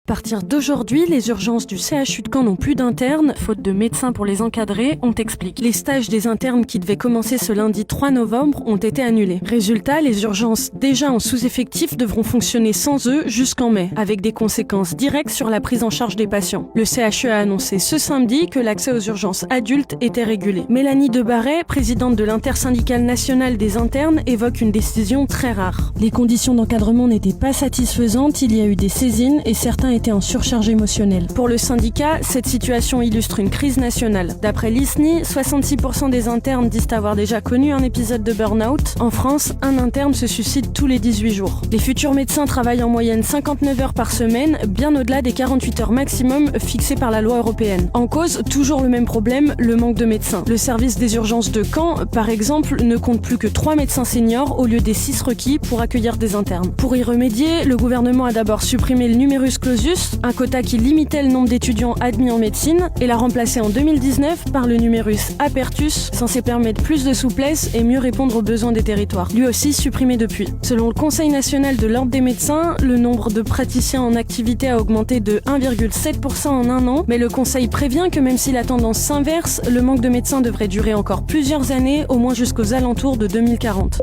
À partir d'aujourd'hui, les urgences du CHU de Caen n'ont plus d'internes, faute de médecins pour les encadrer, on t'explique. Les stages des internes qui devaient commencer ce lundi 3 novembre ont été annulés. Résultat, les urgences déjà en sous-effectif devront fonctionner sans eux jusqu'en mai, avec des conséquences directes sur la prise en charge des patients. Le CHU a annoncé ce samedi que l'accès aux urgences adultes était régulé. Mélanie Debarret, présidente de l'intersyndicale nationale des internes, évoque une décision très rare. Les conditions d'encadrement n'étaient pas satisfaisantes, il y a eu des saisines et certains étaient en surcharge émotionnelle. Pour le syndicat, cette situation illustre une crise nationale. D'après l'ISNI, 66% des internes disent avoir déjà connu un épisode de burn-out. En France, un interne se suicide tous les 18 jours. Les futurs médecins travaillent en moyenne 59 heures par semaine, bien au-delà des 48 heures maximum fixées par la loi européenne. En cause, toujours le même problème, le manque de médecins. Le service des urgences de Caen, par exemple, ne compte plus que 3 médecins seniors au lieu des 6 requis pour accueillir des internes. Pour y remédier, le gouvernement a d'abord supprimé le numerus clausus, un quota qui limitait le nombre d'étudiants admis en médecine, et l'a remplacé en 2019 par le numerus apertus, censé permettre plus de souplesse et mieux répondre aux besoins des territoires, lui aussi supprimé depuis. Selon le Conseil national de l'ordre des médecins, le nombre de praticiens en activité a augmenté de 1,7% en un an, mais le Conseil prévient que même si la tendance s'inverse, le manque de médecins devrait durer encore plusieurs années, au moins jusqu'aux alentours de 2040.